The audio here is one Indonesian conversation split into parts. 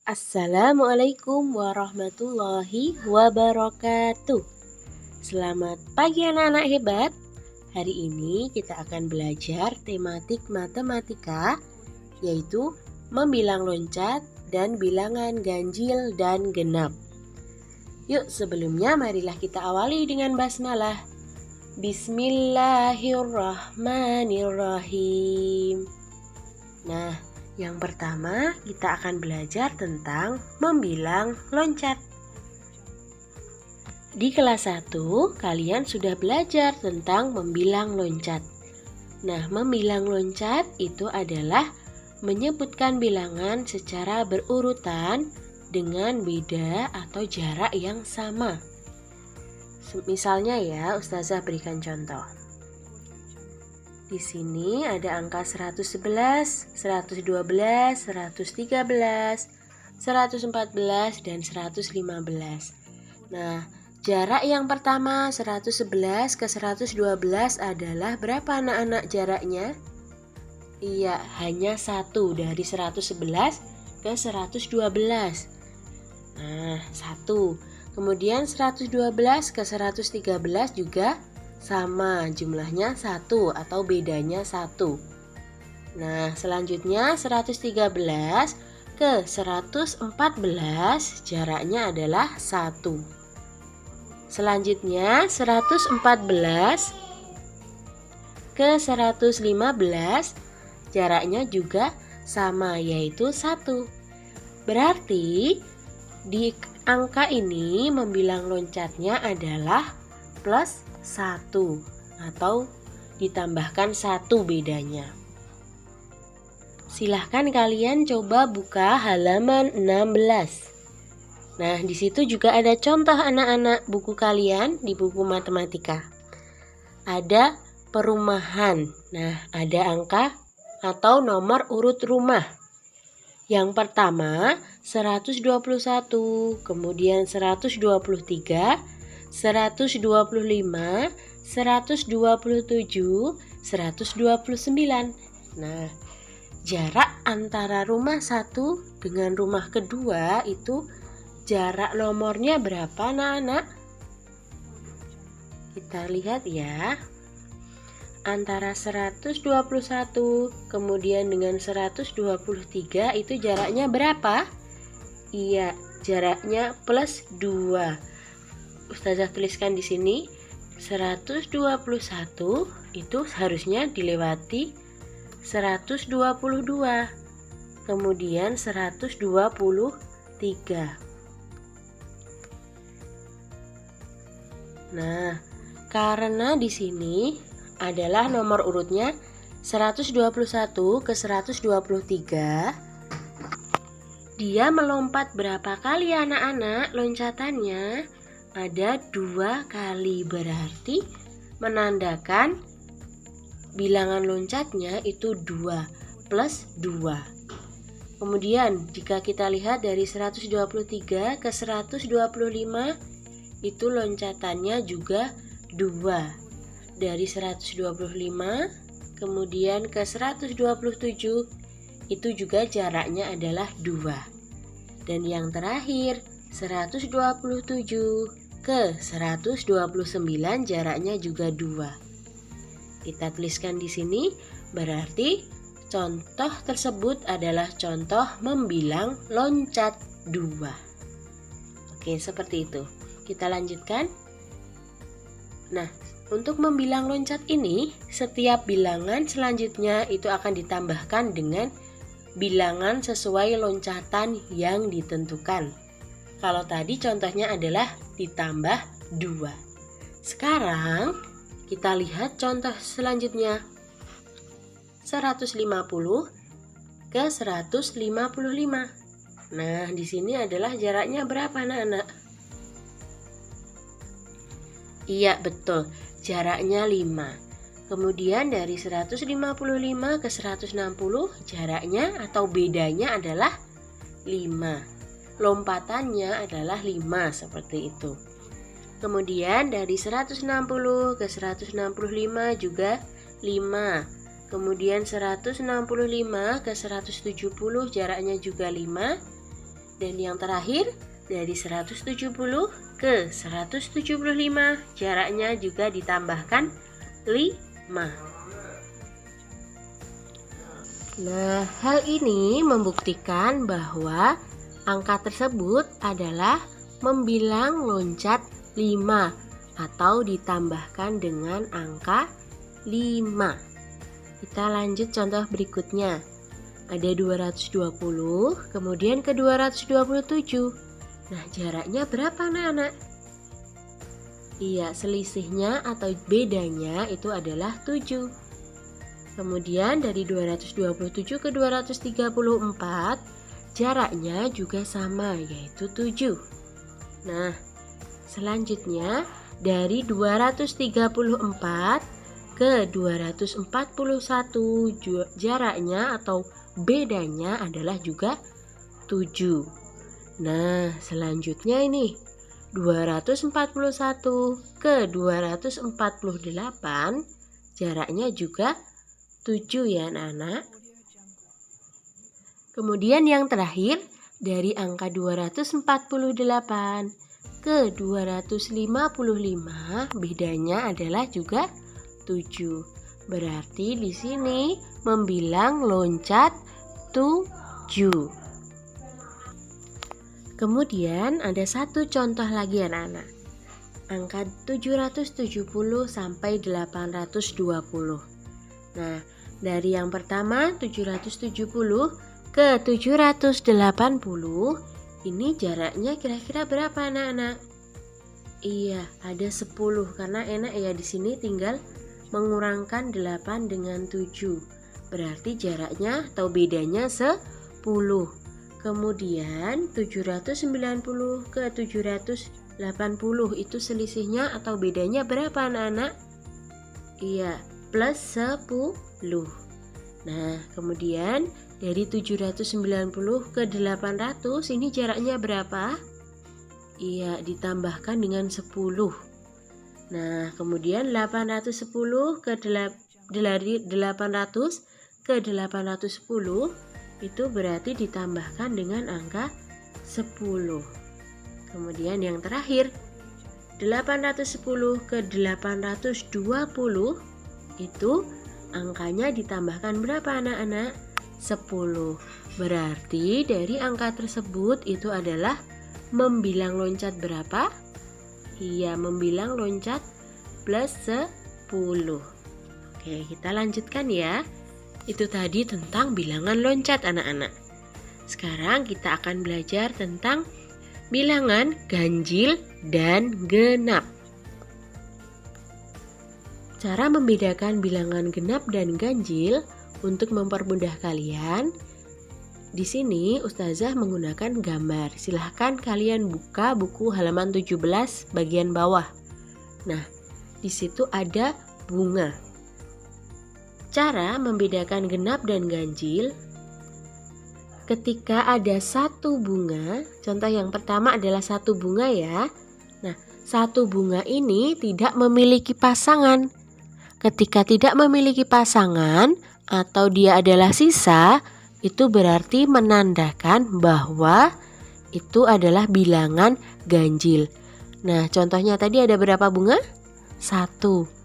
Assalamualaikum warahmatullahi wabarakatuh. Selamat pagi anak-anak hebat. Hari ini kita akan belajar tematik matematika, yaitu membilang loncat dan bilangan ganjil dan genap. Yuk, sebelumnya marilah kita awali dengan basmalah. Bismillahirrahmanirrahim. Nah, yang pertama kita akan belajar tentang membilang loncat. Di kelas 1 kalian sudah belajar tentang membilang loncat. Nah, membilang loncat itu adalah menyebutkan bilangan secara berurutan dengan beda atau jarak yang sama. Misalnya ya, Ustazah berikan contoh. Di sini ada angka 111, 112, 113, 114, dan 115. Nah, jarak yang pertama 111 ke 112 adalah berapa anak-anak jaraknya? Iya, hanya 1 dari 111 ke 112. Nah, 1. Kemudian 112 ke 113 juga sama, jumlahnya 1 atau bedanya 1. Nah, selanjutnya 113 ke 114 jaraknya adalah 1. Selanjutnya 114 ke 115 jaraknya juga sama, yaitu 1. Berarti di angka ini membilang loncatnya adalah plus 1 atau ditambahkan 1 bedanya. Silahkan kalian coba buka halaman 16. Nah, di situ juga ada contoh anak-anak buku kalian di buku matematika. Ada perumahan. Nah, ada angka atau nomor urut rumah. Yang pertama 121, kemudian 123, 125, 127, 129. Nah, jarak antara rumah satu dengan rumah kedua itu jarak nomornya berapa anak-anak? Kita lihat ya. Antara 121 kemudian dengan 123 itu jaraknya berapa? Iya, jaraknya plus 2. Ustazah tuliskan di sini 121 itu harusnya dilewati 122. Kemudian 123. Nah, karena di sini adalah nomor urutnya 121 ke 123. Dia melompat berapa kali anak-anak loncatannya? Ada 2 kali, berarti menandakan bilangan loncatnya itu 2 plus 2. Kemudian jika kita lihat dari 123 ke 125 itu loncatannya juga 2. Dari 125 kemudian ke 127 itu juga jaraknya adalah 2. Dan yang terakhir 127 ke 129 jaraknya juga 2. Kita tuliskan di sini, berarti contoh tersebut adalah contoh membilang loncat 2. Oke, seperti itu. Kita lanjutkan. Nah, untuk membilang loncat ini, setiap bilangan selanjutnya itu akan ditambahkan dengan bilangan sesuai loncatan yang ditentukan. Kalau tadi contohnya adalah ditambah 2. Sekarang kita lihat contoh selanjutnya. 150 ke 155. Nah, di sini adalah jaraknya berapa anak-anak? Iya, betul. Jaraknya 5. Kemudian dari 155 ke 160 jaraknya atau bedanya adalah 5. Lompatannya adalah 5 seperti itu. Kemudian dari 160 ke 165 juga 5. Kemudian 165 ke 170 jaraknya juga 5. Dan yang terakhir, dari 170 ke 175, jaraknya juga ditambahkan 5. Nah, hal ini membuktikan bahwa angka tersebut adalah membilang loncat 5 atau ditambahkan dengan angka 5. Kita lanjut contoh berikutnya. Ada 220, kemudian ke 227. Nah, jaraknya berapa anak-anak? Iya, selisihnya atau bedanya itu adalah 7. Kemudian dari 227 ke 234, jaraknya juga sama, yaitu 7. Nah, selanjutnya dari 234 ke 241, jaraknya atau bedanya adalah juga 7. Nah, selanjutnya ini 241 ke 248, jaraknya juga 7 ya anak-anak. Kemudian yang terakhir, dari angka 248 ke 255, bedanya adalah juga 7. Berarti di sini membilang loncat 7. Kemudian ada satu contoh lagi anak-anak. Angka 770 sampai 820. Nah, dari yang pertama 770 ke 780, ini jaraknya kira-kira berapa anak-anak? Iya, ada 10 karena enak ya di sini tinggal mengurangkan 8 dengan 7. Berarti jaraknya atau bedanya 10. Kemudian 790 ke 780 itu selisihnya atau bedanya berapa anak-anak? Iya, plus 10. Nah, kemudian dari 790 ke 800 ini jaraknya berapa? Iya, ditambahkan dengan 10. Nah, kemudian 810 ke 800 ke 810 itu berarti ditambahkan dengan angka 10. Kemudian yang terakhir 810 ke 820 itu angkanya ditambahkan berapa anak-anak? 10. Berarti dari angka tersebut itu adalah membilang loncat berapa? Iya, membilang loncat plus 10. Oke, kita lanjutkan ya. Itu tadi tentang bilangan loncat anak-anak. Sekarang kita akan belajar tentang bilangan ganjil dan genap. Cara membedakan bilangan genap dan ganjil untuk mempermudah kalian, di sini Ustazah menggunakan gambar. Silahkan kalian buka buku halaman 17 bagian bawah. Nah, di situ ada bunga. Cara membedakan genap dan ganjil, ketika ada satu bunga, contoh yang pertama adalah satu bunga ya. Nah, satu bunga ini tidak memiliki pasangan. Ketika tidak memiliki pasangan atau dia adalah sisa, itu berarti menandakan bahwa itu adalah bilangan ganjil. Nah, contohnya tadi ada berapa bunga? 1.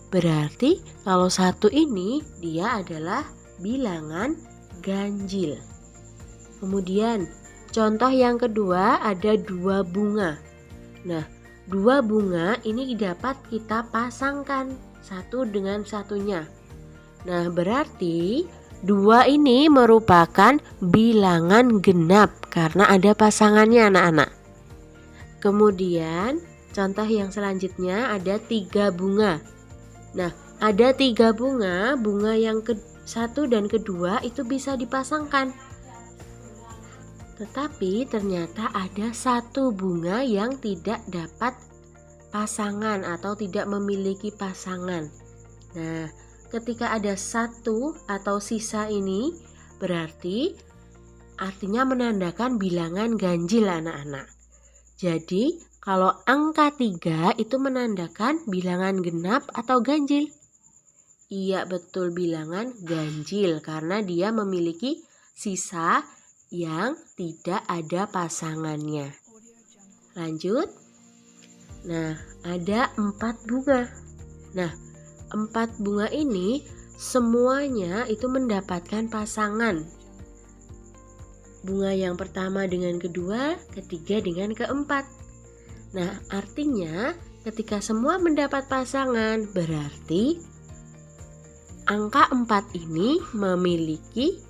Berarti kalau 1 ini dia adalah bilangan ganjil. Kemudian contoh yang kedua ada 2 bunga. Nah, 2 bunga ini dapat kita pasangkan satu dengan satunya. Nah, berarti 2 ini merupakan bilangan genap karena ada pasangannya anak-anak. Kemudian contoh yang selanjutnya ada 3 bunga. Nah, ada 3 bunga, bunga yang ke-1 dan kedua itu bisa dipasangkan. Tetapi ternyata ada 1 bunga yang tidak dapat pasangan atau tidak memiliki pasangan. Nah, ketika ada 1 atau sisa ini berarti artinya menandakan bilangan ganjil anak-anak. Jadi kalau angka 3 itu menandakan bilangan genap atau ganjil? Iya betul, bilangan ganjil karena dia memiliki sisa yang tidak ada pasangannya. Lanjut. Nah, ada 4 bunga. Nah, 4 bunga ini semuanya itu mendapatkan pasangan. Bunga yang pertama dengan kedua, ketiga dengan keempat. Nah, artinya ketika semua mendapat pasangan, berarti angka 4 ini memiliki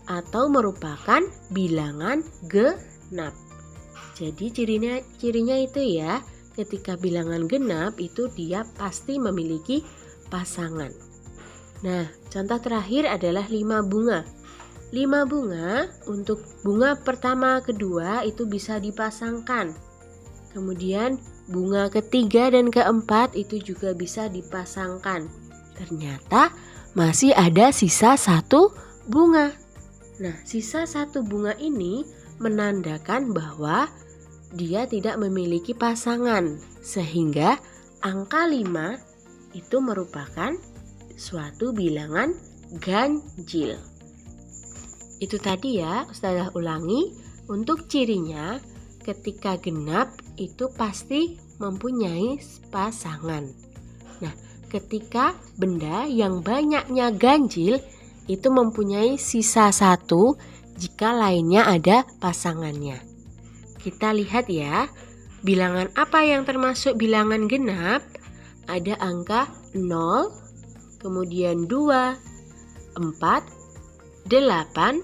atau merupakan bilangan genap. Jadi cirinya itu ya, ketika bilangan genap itu dia pasti memiliki pasangan. Nah, contoh terakhir adalah 5 bunga. 5 bunga, untuk bunga pertama, kedua itu bisa dipasangkan. Kemudian bunga ketiga dan keempat itu juga bisa dipasangkan. Ternyata masih ada sisa 1 bunga. Nah, sisa 1 bunga ini menandakan bahwa dia tidak memiliki pasangan, sehingga angka 5 itu merupakan suatu bilangan ganjil. Itu tadi ya, Ustazah ulangi. Untuk cirinya, ketika genap itu pasti mempunyai pasangan. Nah, ketika benda yang banyaknya ganjil itu mempunyai sisa 1 jika lainnya ada pasangannya. Kita lihat ya, bilangan apa yang termasuk bilangan genap? Ada angka 0, kemudian 2, 4, 8,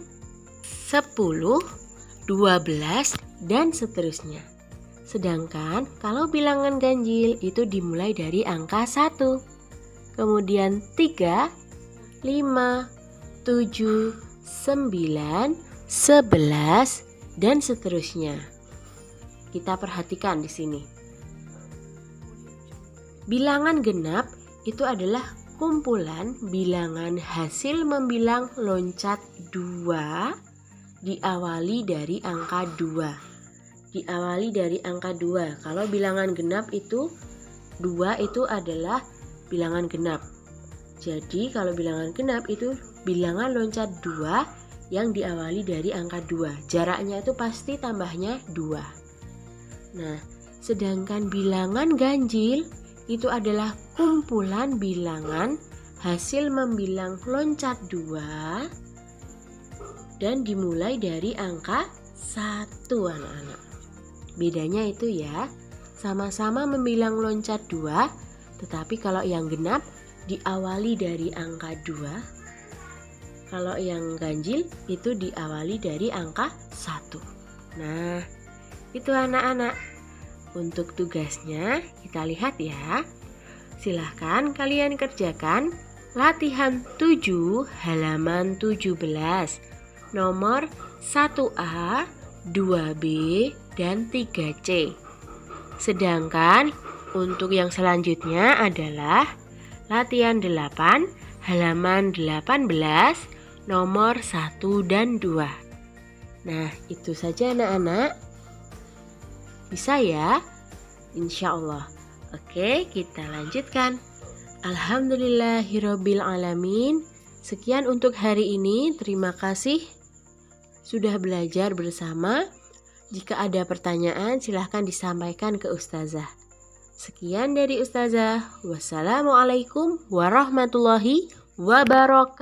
10, 12, dan seterusnya. Sedangkan kalau bilangan ganjil itu dimulai dari angka 1, kemudian 3, 5, 7, 9, 11, dan seterusnya. Kita perhatikan di sini. Bilangan genap itu adalah kumpulan bilangan hasil membilang loncat 2 diawali dari angka 2. Diawali dari angka 2. Kalau bilangan genap itu 2 itu adalah bilangan genap. Jadi kalau bilangan genap itu bilangan loncat 2 yang diawali dari angka 2. Jaraknya itu pasti tambahnya 2. Nah, sedangkan bilangan ganjil itu adalah kumpulan bilangan hasil membilang loncat 2 dan dimulai dari angka 1, anak-anak. Bedanya itu ya, sama-sama membilang loncat 2, tetapi kalau yang genap diawali dari angka 2, kalau yang ganjil itu diawali dari angka 1. Nah, itu anak-anak. Untuk tugasnya kita lihat ya. Silahkan kalian kerjakan latihan 7 halaman 17. Nomor 1A, 2B, dan 3C. Sedangkan untuk yang selanjutnya adalah latihan 8 halaman 18 nomor 1 dan 2. Nah, itu saja anak-anak. Bisa ya? Insya Allah. Oke, kita lanjutkan. Alhamdulillahirabbil alamin. Sekian untuk hari ini. Terima kasih sudah belajar bersama. Jika ada pertanyaan silahkan disampaikan ke Ustazah. Sekian dari Ustazah. Wassalamualaikum warahmatullahi wabarakatuh.